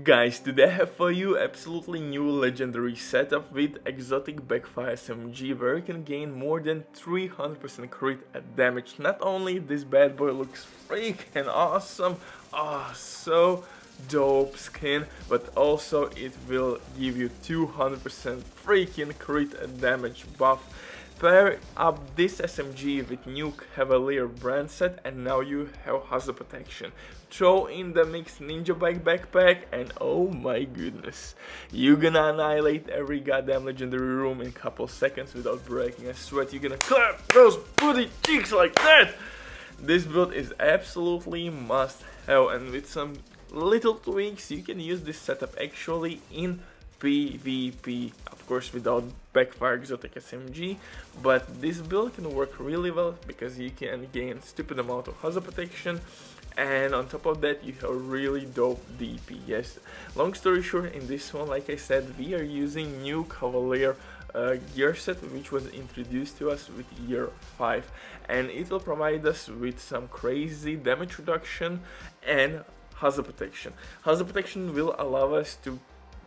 Guys, today I have for you absolutely new legendary setup with exotic Backfire SMG where you can gain more than 300% crit damage. Not only this bad boy looks freaking awesome, so dope skin, but also it will give you 200% freaking crit damage buff. Pair up this SMG with new CAVALIER brand set and now you have hazard protection. Throw in the mix NinjaBike backpack and oh my goodness, you're gonna annihilate every goddamn legendary room in a couple seconds without breaking a sweat. You're gonna clap those booty cheeks like that! This build is absolutely must have, and with some little tweaks you can use this setup actually in PvP, of course without Backfire exotic SMG, but this build can work really well because you can gain stupid amount of hazard protection, and on top of that you have really dope DPS. Long story short, in this one, like I said, we are using new CAVALIER gear set which was introduced to us with year 5, and it will provide us with some crazy damage reduction and hazard protection. Hazard protection will allow us to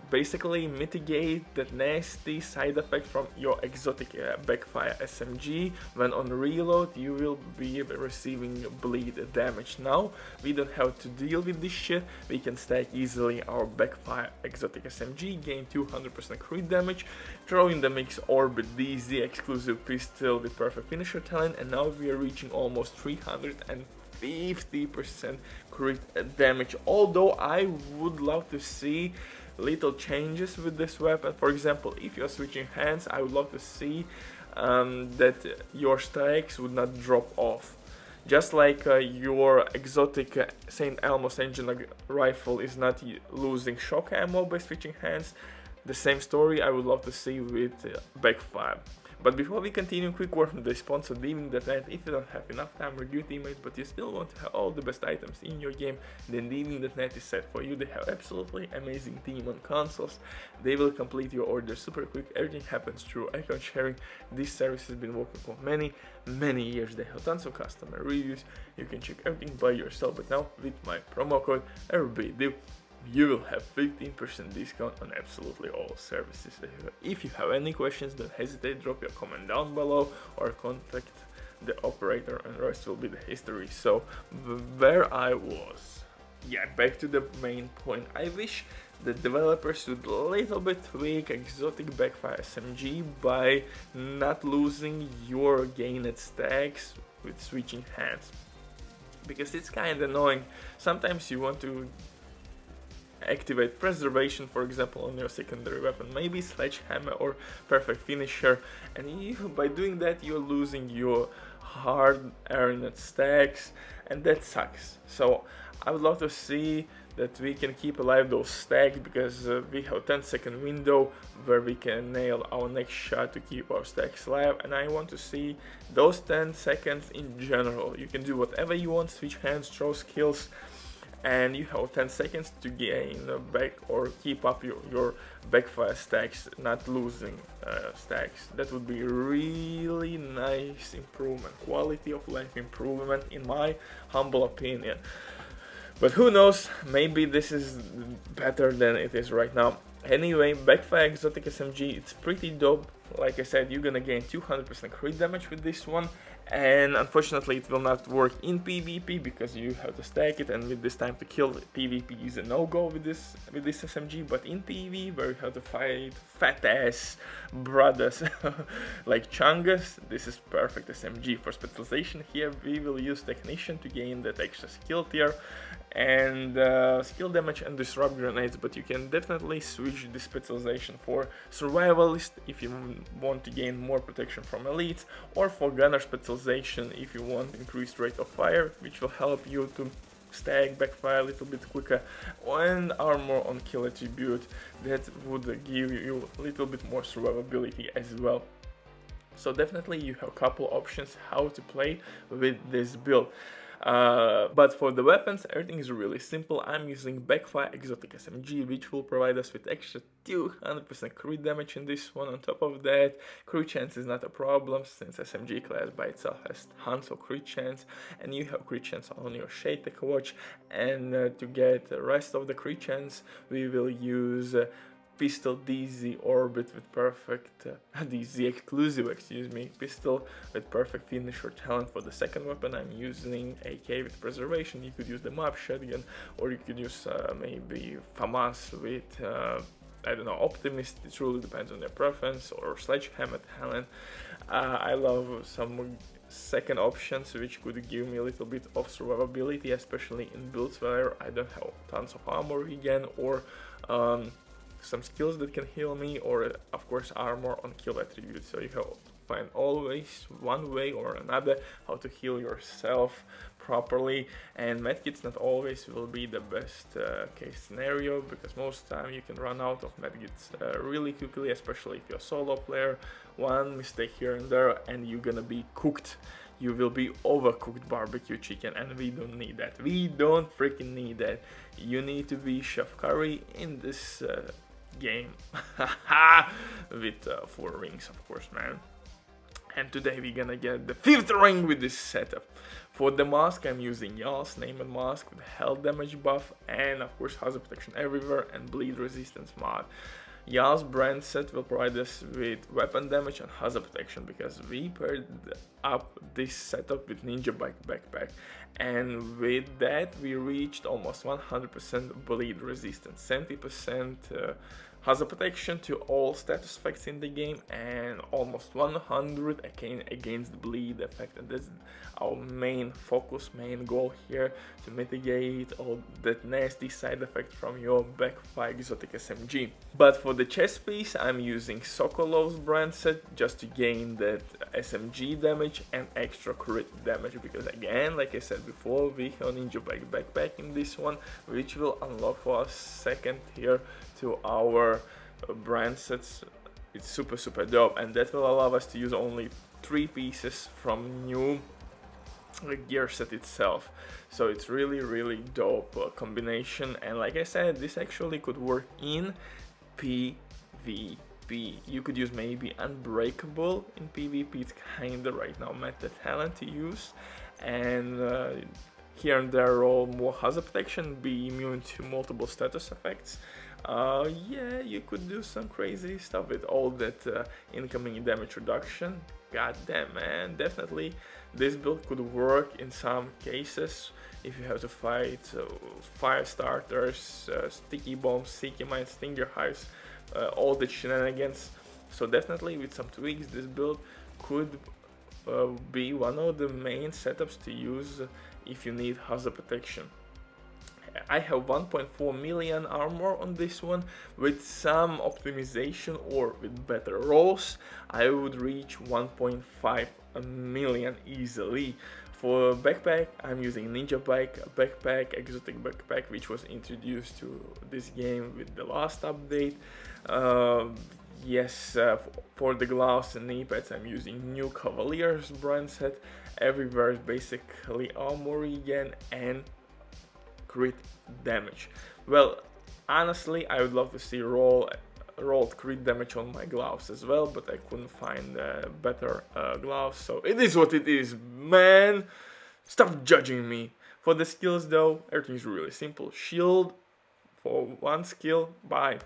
basically mitigate that nasty side effect from your exotic Backfire SMG. When on reload you will be receiving bleed damage. Now we don't have to deal with this shit, we can stack easily our Backfire exotic SMG, gain 200% crit damage, throw in the mix Orbit DZ exclusive pistol with perfect finisher talent, and now we are reaching almost 350% crit damage. Although I would love to see little changes with this weapon. For example, if you're switching hands, I would love to see that your stacks would not drop off. Just like your exotic St. Elmo's engine rifle is not losing shock ammo by switching hands, the same story I would love to see with Backfire. But before we continue, quick word from the sponsor, Leaving.net. If you don't have enough time or good teammates, but you still want to have all the best items in your game, then Leaving.net is set for you. They have absolutely amazing team on consoles. They will complete your order super quick. Everything happens through account sharing. This service has been working for many years. They have tons of customer reviews. You can check everything by yourself. But now with my promo code RBDIV, you will have 15% discount on absolutely all services. If you have any questions, don't hesitate, drop your comment down below or contact the operator, and the rest will be the history. So where I was, yeah, back to the main point. I wish the developers would a little bit tweak exotic Backfire SMG by not losing your gained stacks with switching hands, because it's kind of annoying. Sometimes you want to activate preservation, for example, on your secondary weapon, maybe sledgehammer or perfect finisher, and by doing that you're losing your hard-earned stacks, and that sucks. So I would love to see that we can keep alive those stacks, because we have 10-second window where we can nail our next shot to keep our stacks alive, and I want to see those 10 seconds in general. You can do whatever you want, switch hands, throw skills, and you have 10 seconds to gain back or keep up your Backfire stacks, not losing stacks. That would be really nice improvement, quality of life improvement in my humble opinion. But who knows, maybe this is better than it is right now. Anyway, Backfire exotic SMG, it's pretty dope. Like I said, you're gonna gain 200% crit damage with this one, and unfortunately it will not work in PvP because you have to stack it, and with this time to kill, PvP is a no-go with this SMG. But in PvE, where you have to fight fat ass brothers like Chungus, this is perfect SMG. For specialization here we will use Technician to gain that extra skill tier and skill damage and disrupt grenades, but you can definitely switch this specialization for survivalist if you want to gain more protection from elites, or for gunner specialization if you want increased rate of fire, which will help you to stack Backfire a little bit quicker, and armor on kill attribute that would give you a little bit more survivability as well. So definitely you have a couple options how to play with this build. But for the weapons, everything is really simple. I'm using BACKFIRE exotic SMG, which will provide us with extra 200% crit damage in this one. On top of that, crit chance is not a problem, since SMG class by itself has tons of crit chance, and you have crit chance on your shade tech watch. And to get the rest of the crit chance, we will use pistol DZ orbit with perfect DZ exclusive, pistol with perfect finisher talent. For the second weapon, I'm using AK with preservation. You could use the mob shotgun, or you could use maybe FAMAS with I don't know, optimist. It really depends on their preference, or sledgehammer talent. I love some second options which could give me a little bit of survivability, especially in builds where I don't have tons of armor again, or some skills that can heal me, or of course armor on kill attributes. So you have to find always one way or another how to heal yourself properly, and medkits not always will be the best case scenario, because most time you can run out of medkits really quickly, especially if you're a solo player. One mistake here and there and you're gonna be cooked. You will be overcooked barbecue chicken, and we don't need that. We don't freaking need that. You need to be Chef Curry in this game with 4 rings, of course, man. And today we're gonna get the 5th ring with this setup. For the mask, I'm using Y'all's Name and Mask with health damage buff, and of course hazard protection everywhere and bleed resistance mod. Y'all's brand set will provide us with weapon damage and hazard protection, because we paired up this setup with NinjaBike backpack, and with that we reached almost 100% bleed resistance, 70% hazard protection to all status effects in the game, and almost 100 against bleed effect. And that's our main focus, main goal here, to mitigate all that nasty side effect from your BACKFIRE exotic SMG. But for the chest piece, I'm using Sokolov's brand set just to gain that SMG damage and extra crit damage, because again, like I said before, we have NinjaBike backpack in this one, which will unlock for us second tier to our brand sets. It's super dope, and that will allow us to use only 3 pieces from new gear set itself. So it's really dope combination, and like I said, this actually could work in PvP. You could use maybe Unbreakable in PvP. It's kinda right now meta talent to use, and here and there roll more hazard protection, be immune to multiple status effects. Yeah, you could do some crazy stuff with all that incoming damage reduction. God damn, man, definitely this build could work in some cases if you have to fight fire starters, sticky bombs, sticky mines, stinger hives, all the shenanigans. So definitely with some tweaks, this build could be one of the main setups to use if you need hazard protection. I have 1.4 million armor on this one. With some optimization or with better rolls, I would reach 1.5 million easily. For backpack, I'm using NinjaBike backpack, exotic backpack, which was introduced to this game with the last update. Yes, for the gloves and knee pads, I'm using new CAVALIER's brand set. Everywhere is basically armor again and crit damage. Well, honestly, I would love to see rolled crit damage on my gloves as well, but I couldn't find better gloves, so it is what it is, man. Stop judging me. For the skills though, everything is really simple. Shield for 1 skill, bye.